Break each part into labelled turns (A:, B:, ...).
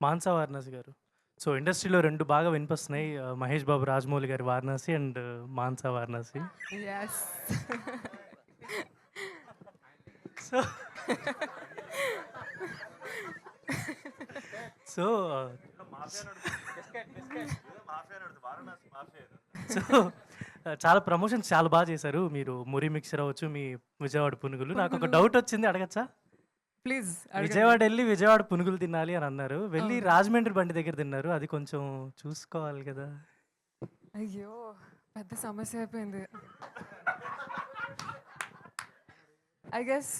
A: మాన్సా వారణాసి గారు. సో, ఇండస్ట్రీలో 2 బాగా వినిపిస్తున్నాయి. 'మహేష్ బాబు', 'రాజమౌళి' గారి 'Varanasi' and 'Mansa Varanasi'.
B: Yes.
A: So, so, so, చాలా ప్రమోషన్స్ చాలా చేశారు. మీరు 'మురి మిక్చర్' అవ్వచ్చు, మీ 'విజయవాడ పునుగులు'. నాకొక డౌట్ వచ్చింది, అడగచ్చా?
B: ప్లీజ్
A: విజయవాడ ఎళ్లి విజయవాడ పునుగులు తినాలి అని అన్నారు. వెళ్ళి
B: అవును.
A: రాజమండ్రి బండి దగ్గర తిన్నారు. అది కొంచెం చూసుకోవాలి కదా!
B: అయ్యో! పెద్ద సమస్య అయిపోయింది. ఐ గెస్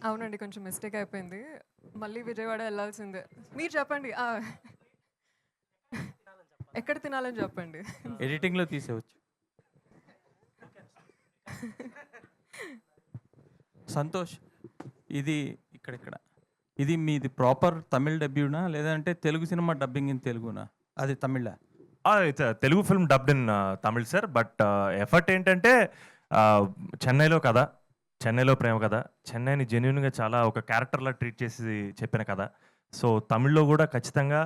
B: అవునండి. కొంచెం మిస్టేక్ అయిపోయింది. మళ్ళీ విజయవాడ ఎళ్ళాల్సిందే. మీరు చెప్పండి. ఎక్కడ తినాలని చెప్పండి.
C: ఎడిటింగ్‌లో తీసేయొచ్చు. సంతోష్, ఇది ఇక్కడిక్కడ. ఇది మీది ప్రాపర్ తమిళ్ డబ్యూనా? లేదంటే తెలుగు సినిమా డబ్బింగ్ ఇన్ తెలుగునా? అది తమిళా?
D: It's Telugu film dubbed in Tamil sir. But effort ఏంటంటే చెన్నైలో కథ, చెన్నైలో ప్రేమ కథ, చెన్నైని జెన్యున్గా చాలా ఒక క్యారెక్టర్లా ట్రీట్ చేసి చెప్పిన కథ. సో తమిళ్లో కూడా ఖచ్చితంగా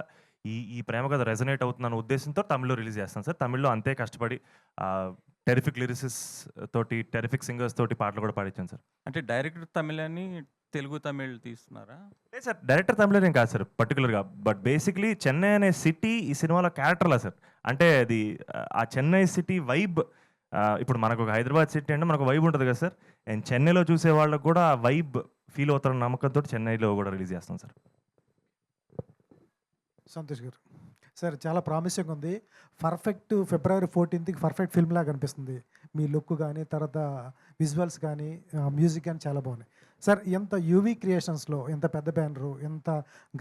D: ఈ ప్రేమ కథ రెజనేట్ అవుతుందన్న ఉద్దేశంతో తమిళ్లో రిలీజ్ చేస్తాను సార్. తమిళ్లో అంతే కష్టపడి టెరిఫిక్ లిరిసిస్ తోటి, టెరిఫిక్ సింగర్స్ తోటి పాటలు కూడా పాడించాను సార్.
C: అంటే డైరెక్టర్ తమిళ్ అని తెలుగు తమిళ్ తీస్తున్నారా?
D: లేదు సార్, డైరెక్టర్ తమిళనేం కాదు సార్ పర్టికులర్గా. బట్ బేసిక్లీ చెన్నై అనే సిటీ ఈ సినిమాలో క్యారెక్టర్లా సార్. అంటే అది ఆ చెన్నై సిటీ వైబ్. ఇప్పుడు మనకు ఒక హైదరాబాద్ సిటీ అంటే మనకు వైబ్ ఉంటుంది కదా సార్. అండ్ చెన్నైలో చూసే వాళ్ళకు కూడా ఆ వైబ్ ఫీల్ అవుతారన్న నమ్మకంతో చెన్నైలో కూడా రిలీజ్ చేస్తాం సార్.
E: సంతోష్ గారు, సార్ చాలా ప్రామిసింగ్ ఉంది. పర్ఫెక్ట్ ఫిబ్రవరి 14కి పర్ఫెక్ట్ ఫిల్మ్ లాగా అనిపిస్తుంది. మీ లుక్ కానీ, తర్వాత విజువల్స్ కానీ, మ్యూజిక్ కానీ చాలా బాగున్నాయి. సార్ ఎంత యూవీ క్రియేషన్స్లో ఎంత పెద్ద బ్యానరు, ఎంత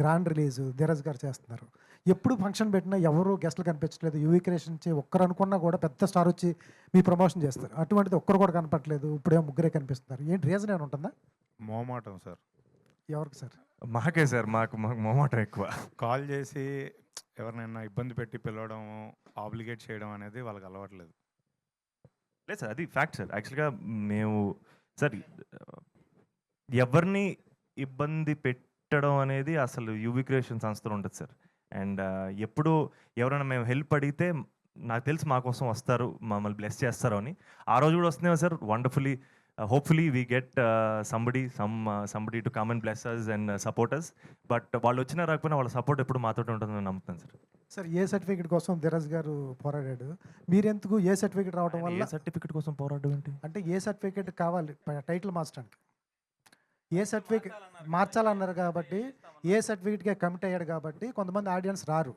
E: గ్రాండ్ రిలీజు ధీరజ్ గారు చేస్తున్నారు. ఎప్పుడు ఫంక్షన్ పెట్టినా ఎవరు గెస్ట్లు కనిపించట్లేదు. యూవీ క్రియేషన్ నుంచి ఒక్కరు అనుకున్నా కూడా పెద్ద స్టార్ వచ్చి మీ ప్రమోషన్ చేస్తారు. అటువంటిది ఒక్కరు కూడా కనపట్లేదు. ఇప్పుడేమో ముగ్గురే కనిపిస్తున్నారు. ఏంటి రీజన్ ఏమైనా ఉంటుందా?
F: మోమాటం సార్.
E: ఎవరికి సార్?
D: మాకే సార్, మాకు మొహమాటం ఎక్కువ.
F: కాల్ చేసి ఎవరినైనా ఇబ్బంది పెట్టి పిలవడం, ఆబ్లిగేట్ చేయడం అనేది వాళ్ళకి అలవాట్లేదు.
D: లేదు సార్, అది ఫ్యాక్ట్ సార్. యాక్చువల్గా మేము సార్ ఎవరిని ఇబ్బంది పెట్టడం అనేది అసలు యూవీ క్రియేషన్ సంస్థలో ఉంటుంది సార్. అండ్ ఎప్పుడు ఎవరైనా మేము హెల్ప్ అడిగితే నాకు తెలిసి మా కోసం వస్తారు, మమ్మల్ని బ్లెస్ చేస్తారు అని. ఆ రోజు కూడా వస్తున్నాయి sir. Wonderfully hopefully we get somebody to come and bless us and support us. But వాళ్ళు వచ్చినా రాకపోయినా వాళ్ళ సపోర్ట్ ఎప్పుడు మాతో ఉంటుందని నమ్ముతాను సార్.
E: సార్ ఏ సర్టిఫికేట్ కోసం ధీరజ్ గారు పోరాడాడు. మీరెందుకు ఏ సర్టిఫికేట్ రావడం వల్ల?
D: సర్టిఫికేట్ కోసం పోరాడడం ఏంటి
E: అంటే ఏ సర్టిఫికేట్ కావాలి టైటిల్ మార్చడానికి? ఏ సర్టిఫికేట్ మార్చాలన్నారు కాబట్టి, ఏ సర్టిఫికేట్గా కమిట్ అయ్యాడు కాబట్టి కొంతమంది ఆడియన్స్ రారు.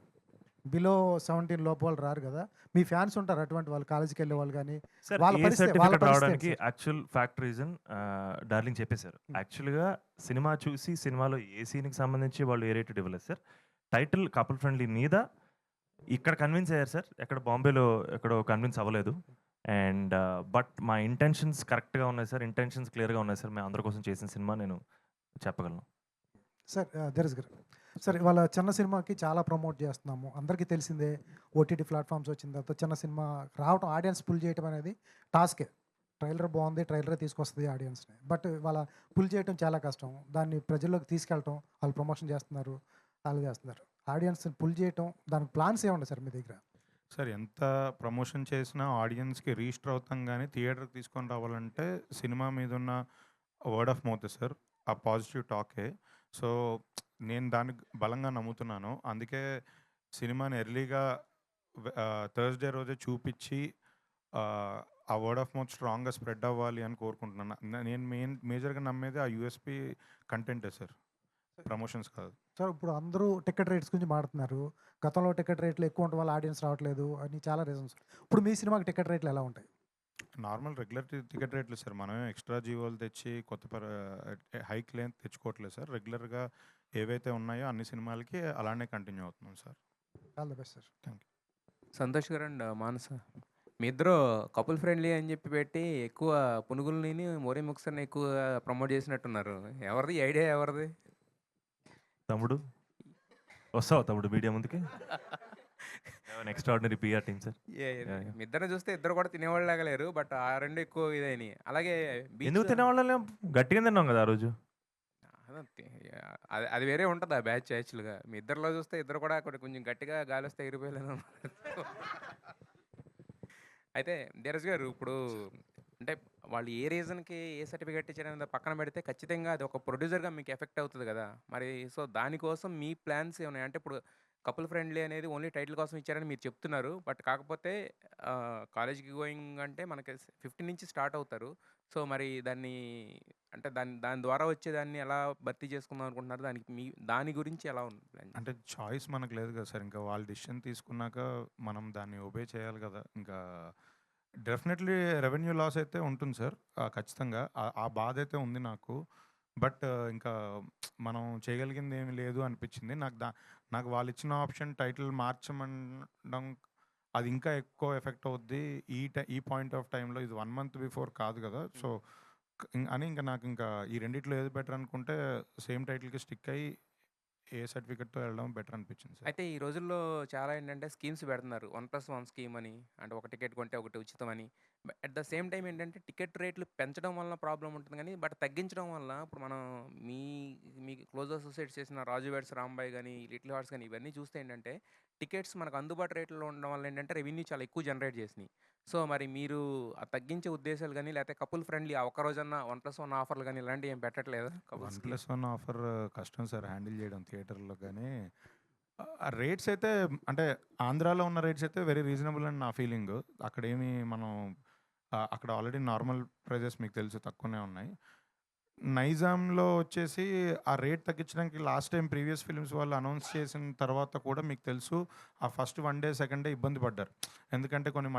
E: బిలో 17 లోపు వాళ్ళు రారు కదా. మీ ఫ్యాన్స్ ఉంటారు అటువంటి వాళ్ళు, కాలేజీకి వెళ్ళే వాళ్ళు కానీ. వాళ్ళ
D: సర్టిఫికేట్ రావడానికి యాక్చువల్ ఫ్యాక్ట్ రీజన్ డార్లింగ్ చెప్పేశారు. యాక్చువల్గా సినిమా చూసి సినిమాలో ఏ సీన్కి సంబంధించి వాళ్ళు ఏ రేటెడ్ ఇవ్వలేదు సార్. టైటిల్ కపుల్ ఫ్రెండ్లీ మీద ఇక్కడ కన్విన్స్ అయ్యారు సార్. ఎక్కడ బాంబేలో ఎక్కడో కన్విన్స్ అవ్వలేదు. అండ్ బట్ మా ఇంటెన్షన్స్ కరెక్ట్గా ఉన్నాయి సార్. ఇంటెన్షన్స్ క్లియర్గా ఉన్నాయి సార్. మేము అందరి కోసం చేసిన సినిమా నేను చెప్పగలను
E: సార్. ధీరజ్ గారు, సార్ ఇవాళ చిన్న సినిమాకి చాలా ప్రమోట్ చేస్తున్నాము. అందరికీ తెలిసిందే. ఓటీటీ ప్లాట్ఫామ్స్ వచ్చిన తర్వాత చిన్న సినిమా రావటం, ఆడియన్స్ పుల్ చేయడం అనేది టాస్కే. ట్రైలర్ బాగుంది, ట్రైలరే తీసుకొస్తుంది ఆడియన్స్ని. బట్ వాళ్ళ పుల్ చేయడం చాలా కష్టం. దాన్ని ప్రజల్లోకి తీసుకెళ్ళటం, వాళ్ళు ప్రమోషన్ చేస్తున్నారు, వాళ్ళు చేస్తున్నారు. ఆడియన్స్ని పుల్ చేయటం, దానికి ప్లాన్స్ ఏముంటాయి సార్ మీ దగ్గర?
F: సార్ ఎంత ప్రమోషన్ చేసినా ఆడియన్స్కి రిజిస్టర్ అవుతాం, కానీ థియేటర్కి తీసుకొని రావాలంటే సినిమా మీద ఉన్న వర్డ్ ఆఫ్ మౌత్ సార్, ఆ పాజిటివ్ టాకే. సో నేను దాన్ని బలంగా నమ్ముతున్నాను. అందుకే సినిమాని ఎర్లీగా థర్స్డే రోజే చూపించి ఆ వర్డ్ ఆఫ్ మౌత్ స్ట్రాంగ్గా స్ప్రెడ్ అవ్వాలి అని కోరుకుంటున్నాను. నేను మేజర్గా నమ్మేది ఆ యూఎస్పీ కంటెంటే సార్, ప్రమోషన్స్ కాదు.
E: సార్ ఇప్పుడు అందరూ టికెట్ రేట్స్ గురించి మాట్లాడుతున్నారు. గతంలో టికెట్ రేట్లు ఎక్కువ ఉండడం వల్ల ఆడియన్స్ రావట్లేదు అని చాలా రీజన్స్. ఇప్పుడు మీ సినిమాకి టికెట్ రేట్లు ఎలా ఉంటాయి?
F: నార్మల్ రెగ్యులర్ టికెట్ రేట్లు సార్. మనమే ఎక్స్ట్రా జీవోలు తెచ్చి కొత్త హైక్ లేని తెచ్చుకోవట్లేదు సార్. రెగ్యులర్గా ఏవైతే ఉన్నాయో అన్ని సినిమాలకి అలానే కంటిన్యూ అవుతున్నాం sir.
E: All the best sir.
F: Thank you.
G: Santosh గారు అండ్ మానస, మీ ఇద్దరు కపుల్ ఫ్రెండ్లీ అని చెప్పి పెట్టి ఎక్కువ పునుగుల్ని, మోరీ ముక్సర్ని ఎక్కువ ప్రమోట్ చేసినట్టున్నారు. ఎవరిది ఐడియా? ఎవరిది?
D: తమ్ముడు. వస్తావు తమ్ముడు మీడియా ముందుకి? Extraordinary PR team sir.
G: మీ ఇద్దరిని చూస్తే ఇద్దరు కూడా తినేవాళ్ళగా లేరు. బట్ ఆ రెండు ఎక్కువ ఇదని. అలాగే
D: ఎందుకు తినేవాళ్ళం? గట్టిగా తిన్నాం కదా ఆ రోజు.
G: అదంతే. అది అది వేరే ఉంటది ఆ బ్యాచ్ యాక్చువల్‌గా. మీ ఇద్దరిలో చూస్తే ఇద్దరు కూడా కొంచెం గట్టిగా గాలొస్తే ఎగిరిపోయేలాగా ఉన్నారు. అయితే ధీరజ్ గారు ఇప్పుడు అంటే వాళ్ళు ఏ రీజన్‌కి ఏ సర్టిఫికేట్ ఇచ్చారనేది పక్కన పెడితే ఖచ్చితంగా అది ఒక ప్రొడ్యూసర్‌గా మీకు ఎఫెక్ట్ అవుతది గదా! మరి సో, దానికోసం మీ ప్లాన్స్ ఏమున్నాయి? అంటే ఇప్పుడు కపుల్ ఫ్రెండ్లీ అనేది ఓన్లీ టైటిల్ కోసం ఇచ్చారని మీరు చెప్తున్నారు. బట్ కాకపోతే కాలేజ్‌కి గోయింగ్ అంటే మనకి 15 నుంచి స్టార్ట్ అవుతారు. సో, మరి దాన్ని అంటే దాని దాని ద్వారా వచ్చేదాన్ని ఎలా భర్తీ చేసుకుందాం అనుకుంటున్నారు? దాని గురించి ఎలా ఉంది ప్లాన్?
F: అంటే చాయిస్ మనకు లేదు కదా సార్. ఇంకా వాళ్ళు డెసిషన్ తీసుకున్నాక మనం దాన్ని ఒబే చేయాలి కదా! ఇంకా డెఫినెట్‌లీ రెవెన్యూ లాస్ అయితే ఉంటుంది సార్. ఖచ్చితంగా. ఆ బాధైతే ఉంది నాకు. బట్ ఇంకా మనం చేయగలిగిందేమి లేదు అనిపిచ్చింది. నాకు వాళ్ళిచ్చిన ఆప్షన్ టైటిల్ మార్చమనడం అది ఇంకా ఎక్కువ ఎఫెక్ట్ అవుద్ది. ఈ పాయింట్ ఆఫ్ టైమ్‌లో ఇది 1 మంత్ బిఫోర్ కాదు కదా! సో, అని ఇంక నాకింకా ఈ రెండిట్లో ఏది బెటర్ అనుకుంటే సేమ్ టైటిల్‌కి స్టిక్ అయ్యి ఏ సర్టిఫికేట్‌తో వెళ్ళడం బెటర్ అనిపిచ్చింది సార్.
G: అయితే ఈ రోజుల్లో చాలా ఏంటంటే స్కీమ్స్ పెడుతున్నారు. 1+1 స్కీమ్ అని. అంటే ఒక టికెట్ కొంటే ఒకటి ఉచితం అని. అట్ ద సేమ్ టైమ్ ఏంటంటే టికెట్ రేట్లు పెంచడం వలన ప్రాబ్లమ్ ఉంటుంది గానీ, బట్ తగ్గించడం వల్ల ఇప్పుడు మనం మీ మీకు క్లోజ్ అసోసియేట్స్ చేసిన 'రాజు వెడ్స్ రాంబాయ్' గాని, 'లిటిల్ హార్ట్స్' గాని ఇవన్నీ చూస్తే ఏంటంటే టికెట్స్ మనకు అందుబాటు రేట్‌లో ఉండడం వల్ల ఏంటంటే రెవెన్యూ చాలా ఎక్కువ జనరేట్ చేసినియి. సో, మరి మీరు ఆ తగ్గించే ఉద్దేశాలు గాని, లేకపోతే కపుల్ ఫ్రెండ్లీ ఆ ఒక్క రోజన్నా 1+1 ఆఫర్‌లు గాని ఇలాంటివి ఏం పెట్టట్లేదా కపుల్స్‌కి?
F: 1+1 ఆఫర్ కష్టం సార్ హ్యాండిల్ చేయడం థియేటర్‌లో గానీ, ఆ రేట్స్ అయితే అంటే ఆంధ్రాలో ఉన్న రేట్స్ అయితే వెరీ రీజనబుల్ అని నా ఫీలింగు. అక్కడేమి మనం అక్కడ ఆల్రెడీ నార్మల్ ప్రైజెస్ మీకు తెలుసు తక్కువనే ఉన్నాయి. నైజాంలో వచ్చేసి ఆ రేట్ తగ్గించడానికి లాస్ట్ టైమ్ ప్రీవియస్ ఫిల్మ్స్ వాళ్ళు అనౌన్స్ చేసిన తర్వాత కూడా మీకు తెలుసు ఆ ఫస్ట్ 1 డే, సెకండ్ డే ఇబ్బంది పడ్డారు. ఎందుకంటే కొన్ని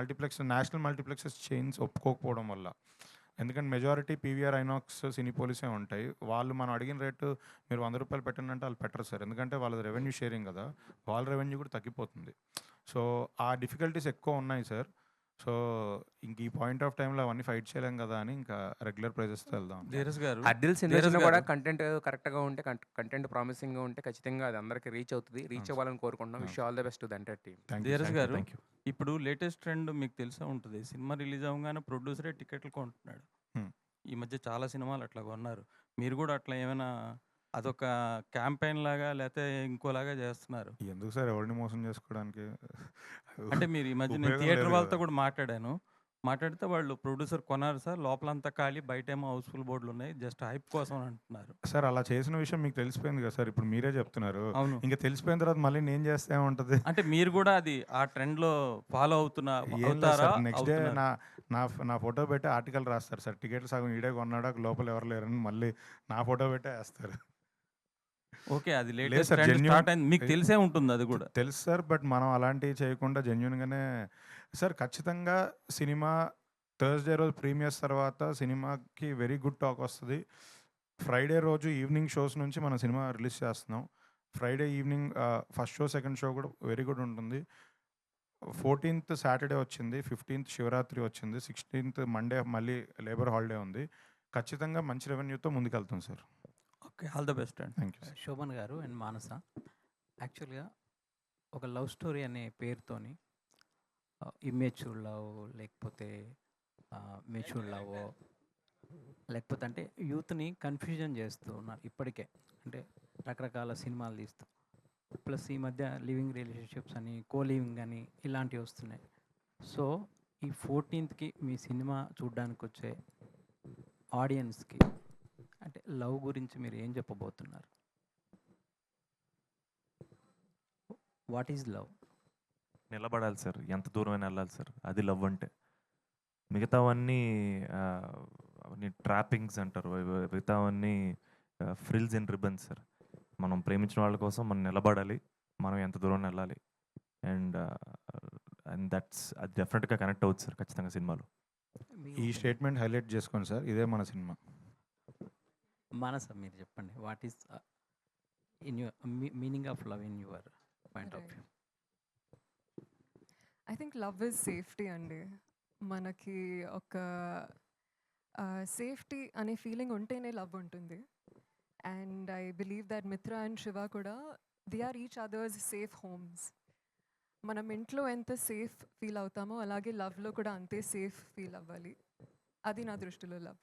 F: నేషనల్ మల్టీప్లెక్సెస్ చైన్స్ ఒప్పుకోకపోవడం వల్ల. ఎందుకంటే మెజారిటీ పీవీఆర్, ఐనాక్స్, సినిపోలిసే ఉంటాయి. వాళ్ళు మనం అడిగిన రేటు మీరు రూ. 100 పెట్టండి అంటే ఆళ్ళు పెట్టరు సార్. ఎందుకంటే వాళ్ళది రెవెన్యూ షేరింగ్ గదా! వాళ్ళ రెవెన్యూ కూడా తగ్గిపోతుంది. సో, ఆ డిఫికల్టీస్ ఎక్కువ ఉన్నాయి సార్. సో, ఇంక ఈ పాయింట్ ఆఫ్ టైమ్‌లో అవన్నీ ఫైట్ చేయలేం గదా! అని ఇంకా రెగ్యులర్ ప్రైజెస్‌తో వెళ్దాం.
C: ధీరజ్ గారు
G: హర్డిల్స్ ఎన్ని
C: ధీరజ్
G: వచ్చినా కూడా
C: గారు
G: కంటెంట్ కరెక్ట్‌గా ఉంటే కంటెంట్ ప్రామిసింగ్‌గా ఉంటే ఖచ్చితంగా అది అందరికి రీచ్ అవుతది. రీచ్
F: అవును సార్.
G: అవ్వాలని కోరుకుంటున్నాం.
F: అవును
G: wish you all the best to the entire team.
F: Thank you
C: Dheeraj
F: sir.
C: గారు
D: థ్యాంక్ యూ.
C: ఇప్పుడు లేటెస్ట్ ట్రెండ్ మీకు తెలిసే ఉంటుంది. సినిమా రిలీజ్ అవ్వగానే ప్రొడ్యూసరే టికెట్లు కొంటున్నాడు.
F: హ్మ్.
C: ఈ మధ్య చాలా సినిమాలు అట్లా కొన్నారు. మీరు కూడా అట్లా ఏమైనా అదొక క్యాంపెయిన్ లాగా లేతే ఇంకోలాగా చేస్తున్నారు.
F: ఎందుకు సార్ ఎవరిని మోసం చేసుకోవడానికి?
C: అంటే మీరు ఈ మధ్య నేను
F: ఉపయోగం
C: థియేటర్
F: లేదు
C: వాళ్ళతో
F: గదా!
C: కూడా మాట్లాడాను. మాట్లాడితే వాళ్ళు ప్రొడ్యూసర్ కొన్నారు సార్. లోపలంతా ఖాళీ బయటేమో హౌస్‌ఫుల్ బోర్డులున్నాయి. జస్ట్ హైప్ కోసం అని అంటున్నారు.
F: సార్ అలా చేసిన విషయం మీకు తెలిసిపోయింది కదా సార్. ఇప్పుడు మీరే చెప్తున్నారు.
C: అవును.
F: ఇంక తెలిసిపోయిన తర్వాత మళ్ళీ నేను చేస్తే ఏముంటది?
C: అంటే మీరు కూడా అది ఆ ట్రెండ్‌లో ఫాలో
F: ఏం లేదు
C: అవుతారా?
F: సార్. నెక్స్ట్ డే
C: అవుతున్నారు.
F: నా నా నా ఫోటో పెట్టి ఆర్టికల్ రాస్తారు సార్. టికెట్లు సగం ఈడే కొన్నాడు. లోపల ఎవరు లేరని మళ్ళీ నా ఫోటో పెట్టే ఏస్తారు.
C: ఓకే. అది
F: లేదు
C: లేటెస్ట్
F: సార్.
C: ట్రెండ్ స్టార్ట్ అయింది. మీకు తెలిసే ఉంటుంది అది కూడా.
F: తెలుసు సార్. బట్ మనం అలాంటివి చేయకుండా జెన్యూన్‌గానే సార్ ఖచ్చితంగా సినిమా థర్స్‌డే రోజు ప్రీమియర్స్ తర్వాత సినిమాకి వెరీ గుడ్ టాక్ వస్తది. ఫ్రైడే రోజు ఈవినింగ్ షోస్ నుంచి మనం సినిమా రిలీజ్ చేస్తున్నాం. Friday evening first show, second show కూడా వెరీ గుడ్ ఉంటుంది. 14థ్ సాటర్డే వచ్చింది. 15థ్ శివరాత్రి వచ్చింది. 16థ్ మండే మళ్ళీ లేబర్ హాలిడే ఉంది. ఖచ్చితంగా మంచి రెవెన్యూతో ముందుకెళ్తాం సార్.
C: ఓకే. ఆల్ ద బెస్ట్ అండి.
F: Thank you sir.
H: శోభన్ గారు అండ్ మానస యాక్చువల్గా ఒక లవ్ స్టోరీ అనే పేరుతోని ఇమ్మెచ్యూర్ లవ్ లేకపోతే మెచ్యూర్ లవ్ లేకపోతే అంటే యూత్ని కన్ఫ్యూజన్ చేస్తూ ఉన్నారు ఇప్పటికే. అంటే రకరకాల సినిమాలు తీస్తూ ప్లస్ ఈ మధ్య లివింగ్ రిలేషన్షిప్స్ అని కో లివింగ్ అని ఇలాంటివి వస్తున్నాయి. సో ఈ 14థ్‌కి మీ సినిమా చూడ్డానికి వచ్చే ఆడియన్స్‌కి అంటే లవ్ గురించి మీరు ఏం చెప్పబోతున్నారు? What is love?
D: నిలబడాలి సార్. ఎంత దూరమైనా వెళ్ళాలి సార్. అది లవ్ అంటే. మిగతావన్నీ అవన్నీ ట్రాపింగ్స్ అంటారు. మిగతావన్నీ ఫ్రిల్స్ అండ్ రిబన్స్ సార్. మనం ప్రేమించిన వాళ్ళ కోసం మనం నిలబడాలి. మనం ఎంత దూరం వెళ్ళాలి. అండ్ అది డెఫినెట్‌గా కనెక్ట్ అవుద్ది సార్ ఖచ్చితంగా సినిమాలో.
F: ఈ స్టేట్మెంట్ హైలైట్ చేసుకోండి సార్. ఇదే మన సినిమా.
H: మానస మీరు చెప్పండి. What is in your meaning of love in your point of view?
B: I think love is safety అండి. మనకి ఒక సేఫ్టీ అనే ఫీలింగ్ ఉంటేనే లవ్ ఉంటుంది. And I believe that Mitra and Shiva కూడా they are each others safe homes. మనం ఇంట్లో ఎంత సేఫ్ ఫీల్ అవుతామో అలాగే లవ్లో కూడా అంతే సేఫ్ ఫీల్ అవ్వాలి. అది నా దృష్టిలో లవ్.